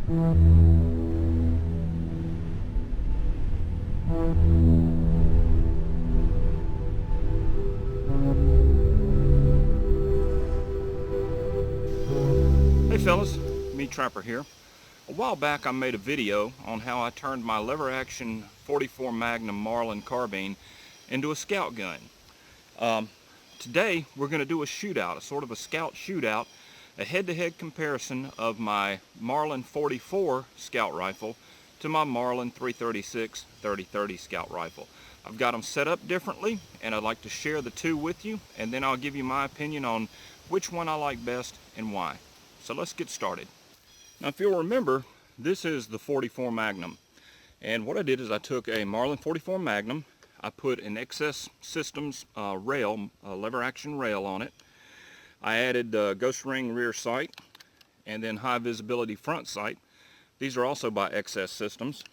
Hey fellas, me Trapper here. A while back I made a video on how I turned my lever action 44 Magnum Marlin carbine into a scout gun. Today we're going to do a shootout, a sort of a scout shootout, a head-to-head comparison of my Marlin 44 scout rifle to my Marlin 336 30-30 scout rifle. I've got them set up differently and I'd like to share the two with you, and then I'll give you my opinion on which one I like best and why. So let's get started. Now if you'll remember, this is the 44 Magnum, and what I did is I took a Marlin 44 Magnum, I put an XS Systems rail, lever action rail on it. I added ghost ring rear sight and then high visibility front sight. These are also by XS Systems.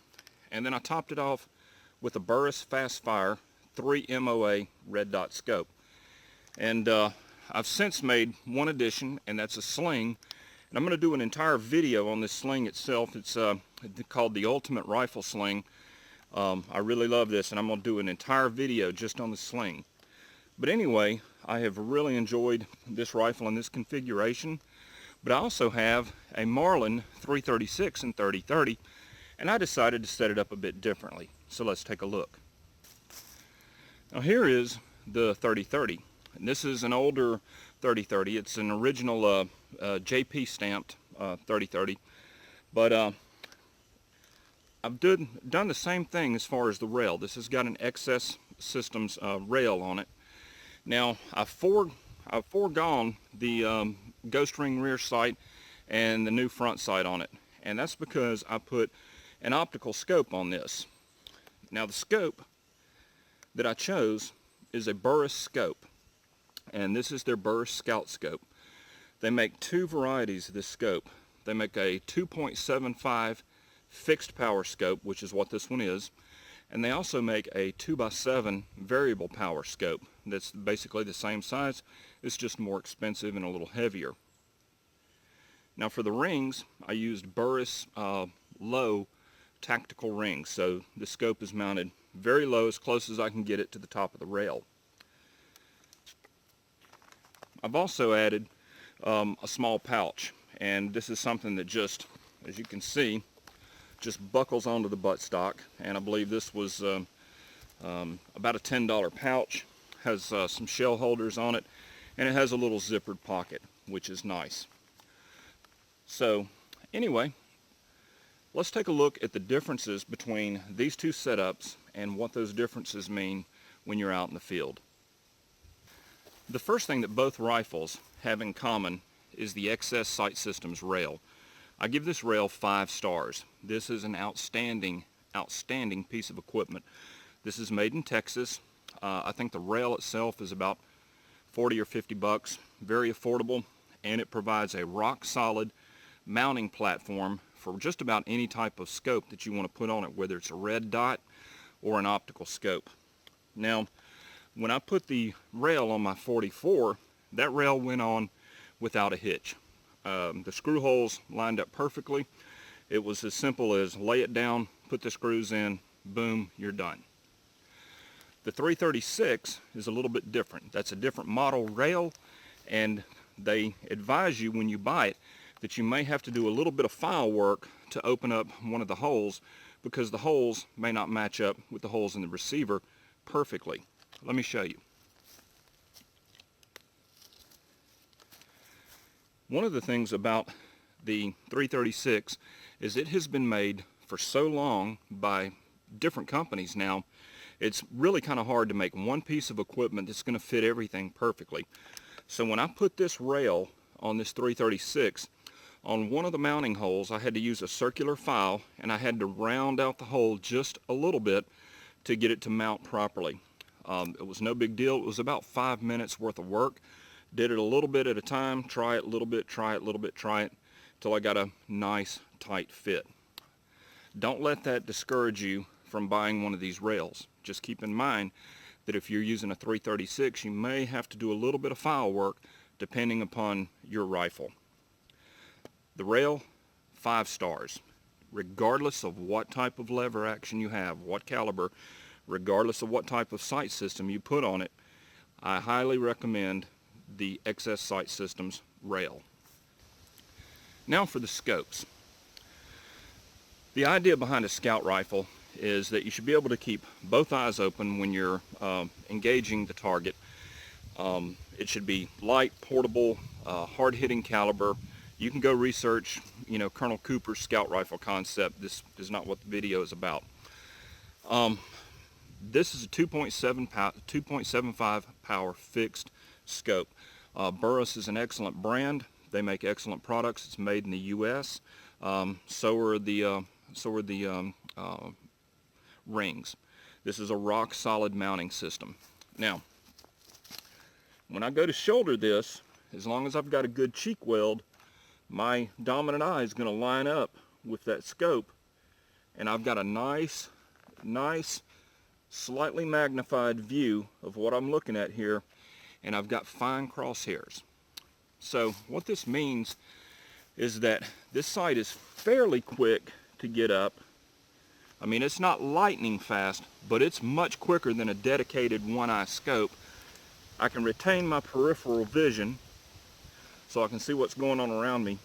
And then I topped it off with a Burris Fast Fire 3 MOA red dot scope. And I've since made one addition, and that's a Sling. And I'm going to do an entire video on this Sling itself. It's called the Ultimate Rifle Sling. I really love this, and I'm going to do an entire video just on the Sling. But anyway, I have really enjoyed this rifle in this configuration. But I also have a Marlin 336 and 30-30, and I decided to set it up a bit differently. So let's take a look. Now here is the 30-30. And this is an older 30-30. It's an original JP stamped 30-30. But I've done the same thing as far as the rail. This has got an XS Systems rail on it. Now I've foregone the ghost ring rear sight and the new front sight on it. And that's because I put an optical scope on this. Now the scope that I chose is a Burris scope. And this is their Burris Scout scope. They make two varieties of this scope. They make a 2.75 fixed power scope, which is what this one is, and they also make a 2x7 variable power scope that's basically the same size. It's just more expensive and a little heavier. Now for the rings, I used Burris low tactical rings, so the scope is mounted very low, as close as I can get it to the top of the rail. I've also added a small pouch, and this is something that just, as you can see, just buckles onto the buttstock. And I believe this was about a $10 pouch. Has some shell holders on it, and it has a little zippered pocket, which is nice. So anyway, let's take a look at the differences between these two setups and what those differences mean when you're out in the field. The first thing that both rifles have in common is the XS Sight Systems rail. I give this rail 5 stars. This is an outstanding piece of equipment. This is made in Texas. I think the rail itself is about 40 or 50 bucks. Very affordable, and it provides a rock solid mounting platform for just about any type of scope that you want to put on it, whether it's a red dot or an optical scope. Now, when I put the rail on my 44, that rail went on without a hitch. The screw holes lined up perfectly. It was as simple as lay it down, put the screws in, boom, you're done. The 336 is a little bit different. That's a different model rail, and they advise you when you buy it that you may have to do a little bit of file work to open up one of the holes, because the holes may not match up with the holes in the receiver perfectly. Let me show you. One of the things about the 336 is it has been made for so long by different companies now, it's really kind of hard to make one piece of equipment that's going to fit everything perfectly. So when I put this rail on this 336, on one of the mounting holes I had to use a circular file, and I had to round out the hole just a little bit to get it to mount properly. It was no big deal. It was about 5 minutes worth of work. Did it a little bit at a time, try it a little bit, try it a little bit, try it, till I got a nice tight fit. Don't let that discourage you from buying one of these rails. Just keep in mind that if you're using a 336, you may have to do a little bit of file work depending upon your rifle. The rail 5 stars. Regardless of what type of lever action you have, what caliber, regardless of what type of sight system you put on it, I highly recommend the XS Sight Systems rail. Now for the scopes. The idea behind a scout rifle is that you should be able to keep both eyes open when you're engaging the target. It should be light, portable, hard-hitting caliber. You can go research, Colonel Cooper's scout rifle concept. This is not what the video is about. This is a 2.75 power fixed scope. Burris is an excellent brand. They make excellent products. It's made in the U.S. So are the rings. This is a rock solid mounting system. Now, when I go to shoulder this, as long as I've got a good cheek weld, my dominant eye is going to line up with that scope, and I've got a nice, slightly magnified view of what I'm looking at here, and I've got fine crosshairs. So what this means is that this sight is fairly quick to get up. I mean, it's not lightning fast, but it's much quicker than a dedicated one-eye scope. I can retain my peripheral vision so I can see what's going on around me,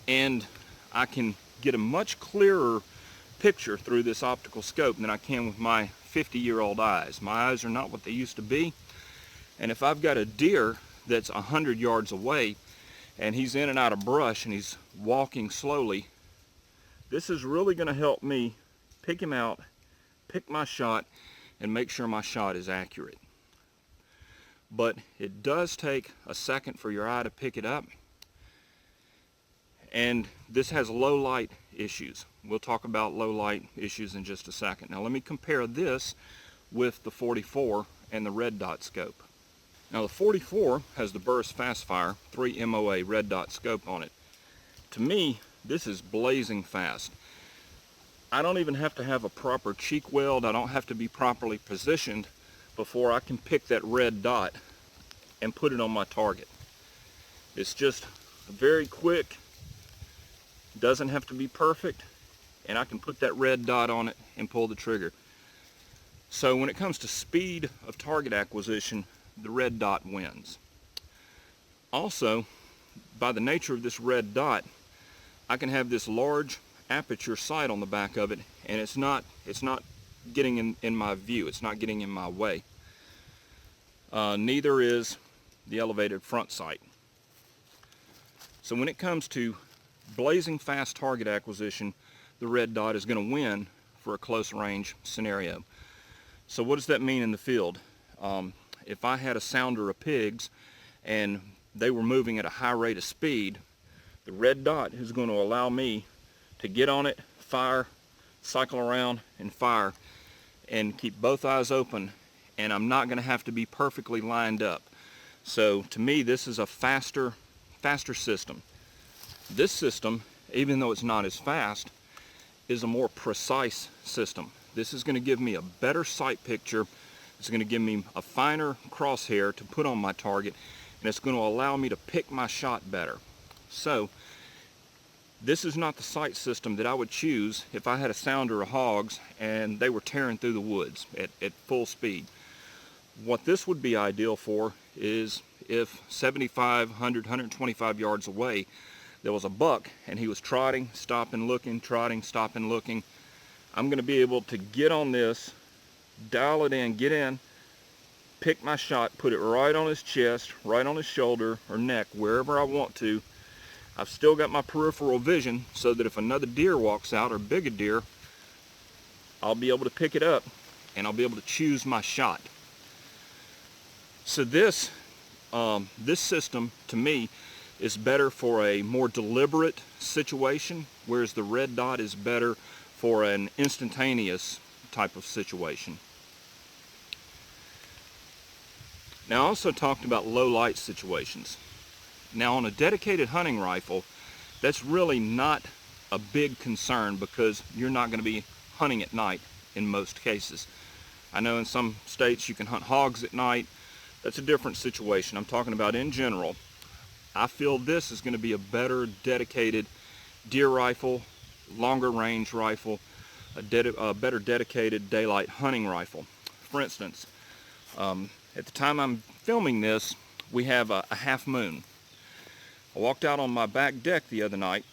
and I can get a much clearer picture through this optical scope than I can with my 50-year-old eyes. My eyes are not what they used to be, and if I've got a deer that's 100 yards away and he's in and out of brush and he's walking slowly, this is really going to help me pick him out, pick my shot, and make sure my shot is accurate. But it does take a second for your eye to pick it up, and this has low light issues. We'll talk about low light issues in just a second. Now let me compare this with the 44 and the red dot scope. Now the 44 has the Burris Fastfire 3 MOA red dot scope on it. To me, this is blazing fast. I don't even have to have a proper cheek weld. I don't have to be properly positioned before I can pick that red dot and put it on my target. It's just very quick, doesn't have to be perfect, and I can put that red dot on it and pull the trigger. So when it comes to speed of target acquisition, the red dot wins. Also, by the nature of this red dot, I can have this large aperture sight on the back of it, and it's not getting in my view. It's not getting in my way. Neither is the elevated front sight. So when it comes to blazing fast target acquisition, the red dot is going to win for a close range scenario. So what does that mean in the field? If I had a sounder of pigs and they were moving at a high rate of speed, the red dot is going to allow me to get on it, fire, cycle around and fire, and keep both eyes open, and I'm not going to have to be perfectly lined up. So to me, this is a faster system. This system, even though it's not as fast, is a more precise system. This is going to give me a better sight picture. It's going to give me a finer crosshair to put on my target, and it's going to allow me to pick my shot better. So this is not the sight system that I would choose if I had a sounder of hogs and they were tearing through the woods at full speed. What this would be ideal for is if 75, 100, 125 yards away there was a buck and he was trotting, stopping, looking, trotting, stopping, looking. I'm going to be able to get on this, dial it in, get in, pick my shot, put it right on his chest, right on his shoulder or neck, wherever I want to. I've still got my peripheral vision so that if another deer walks out, or bigger deer, I'll be able to pick it up and I'll be able to choose my shot. So this system, to me, is better for a more deliberate situation, whereas the red dot is better for an instantaneous type of situation. Now I also talked about low light situations. Now on a dedicated hunting rifle, that's really not a big concern because you're not going to be hunting at night in most cases. I know in some states you can hunt hogs at night. That's a different situation. I'm talking about in general. I feel this is going to be a better dedicated deer rifle, longer range rifle, a better dedicated daylight hunting rifle. For instance, at the time I'm filming this, we have a half moon. I walked out on my back deck the other night,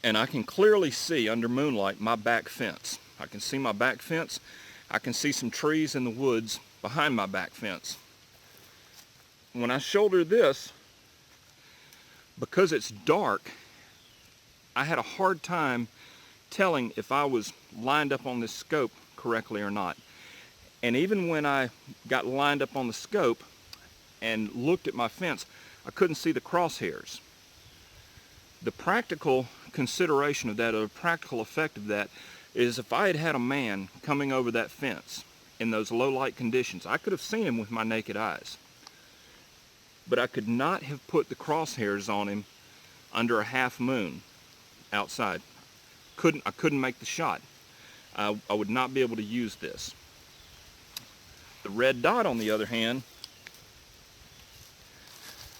and I can clearly see under moonlight my back fence. I can see my back fence. I can see some trees in the woods behind my back fence. When I shoulder this, because it's dark, I had a hard time telling if I was lined up on this scope correctly or not. And even when I got lined up on the scope and looked at my fence, I couldn't see the crosshairs. The practical consideration of that, or the practical effect of that, is if I had had a man coming over that fence in those low light conditions, I could have seen him with my naked eyes. But I could not have put the crosshairs on him under a half moon outside. I couldn't make the shot. I would not be able to use this. The red dot, on the other hand,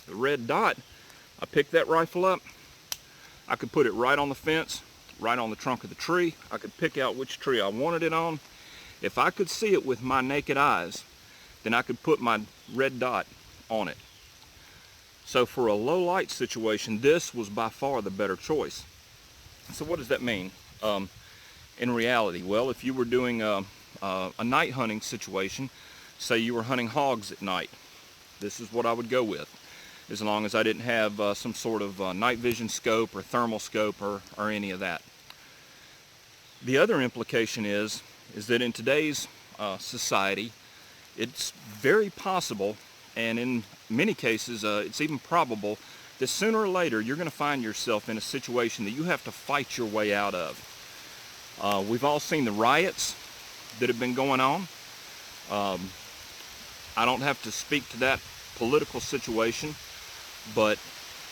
I picked that rifle up. I could put it right on the fence, right on the trunk of the tree. I could pick out which tree I wanted it on. If I could see it with my naked eyes, then I could put my red dot on it. So for a low light situation, this was by far the better choice. So what does that mean in reality? Well, if you were doing a night hunting situation, say you were hunting hogs at night, this is what I would go with, as long as I didn't have some sort of night vision scope or thermal scope or any of that. The other implication is that in today's society, it's very possible, and in many cases it's even probable, that sooner or later you're going to find yourself in a situation that you have to fight your way out of. We've all seen the riots that have been going on. I don't have to speak to that political situation, but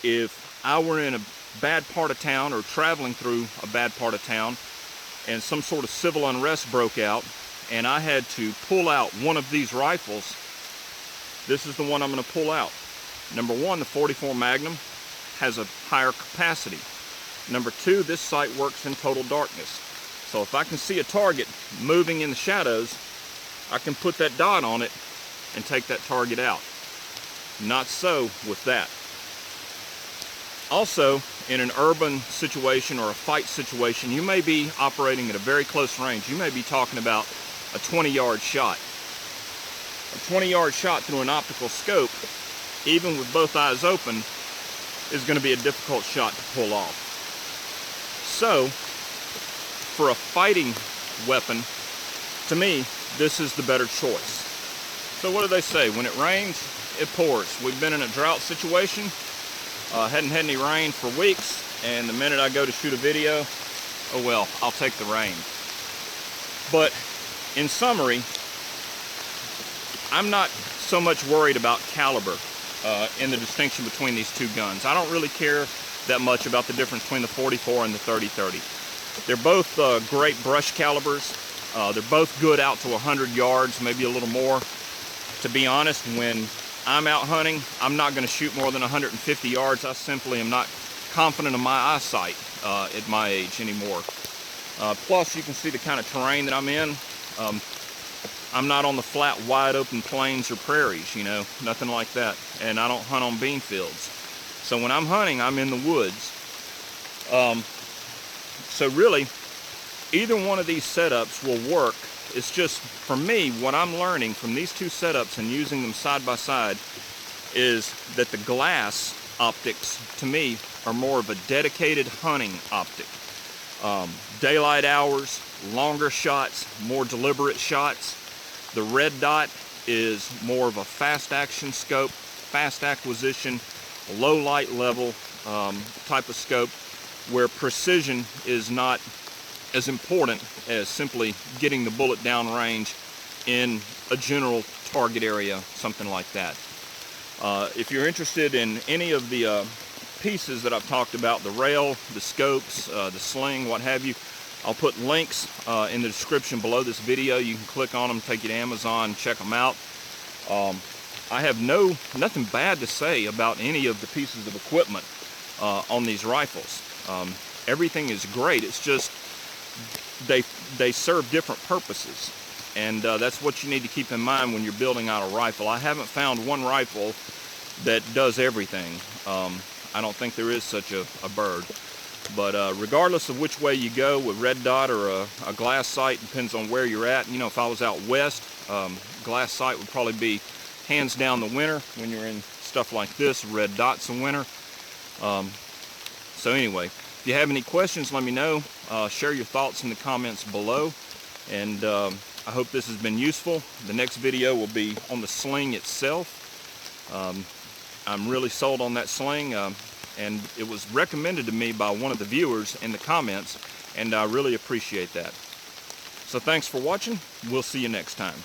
if I were in a bad part of town or traveling through a bad part of town and some sort of civil unrest broke out and I had to pull out one of these rifles, this is the one I'm going to pull out. Number one, the 44 Magnum has a higher capacity. Number two, this sight works in total darkness. So if I can see a target moving in the shadows, I can put that dot on it and take that target out. Not so with that. Also, in an urban situation or a fight situation, you may be operating at a very close range. You may be talking about a 20-yard shot. A 20-yard shot through an optical scope, even with both eyes open, is going to be a difficult shot to pull off. So, for a fighting weapon, to me, this is the better choice. So what do they say? When it rains, it pours. We've been in a drought situation. Hadn't had any rain for weeks, and the minute I go to shoot a video, oh well, I'll take the rain. But in summary, I'm not so much worried about caliber in the distinction between these two guns. I don't really care that much about the difference between the 44 and the 30-30. They're both great brush calibers. They're both good out to 100 yards, maybe a little more. To be honest, when I'm out hunting, I'm not going to shoot more than 150 yards. I simply am not confident of my eyesight at my age anymore. Plus, you can see the kind of terrain that I'm in. I'm not on the flat, wide open plains or prairies, you know, nothing like that. And I don't hunt on bean fields. So when I'm hunting, I'm in the woods. So really, either one of these setups will work. It's just, for me, what I'm learning from these two setups and using them side by side is that the glass optics, to me, are more of a dedicated hunting optic. Daylight hours, longer shots, more deliberate shots. The red dot is more of a fast action scope, fast acquisition, low light level type of scope, where precision is not as important as simply getting the bullet down range in a general target area, something like that. If you're interested in any of the pieces that I've talked about, the rail, the scopes, the sling, what have you, I'll put links in the description below this video. You can click on them, take you to Amazon, check them out. I have nothing bad to say about any of the pieces of equipment on these rifles. everything is great. It's just they serve different purposes, and that's what you need to keep in mind when you're building out a rifle. I haven't found one rifle that does everything. I don't think there is such a bird. But regardless of which way you go, with red dot or a glass sight, depends on where you're at. You know, if I was out west, glass sight would probably be hands down the winner. When you're in stuff like this, red dot's the winner. So anyway, if you have any questions, let me know. Share your thoughts in the comments below. And I hope this has been useful. The next video will be on the Sling itself. I'm really sold on that Sling. And it was recommended to me by one of the viewers in the comments, and I really appreciate that. So thanks for watching. We'll see you next time.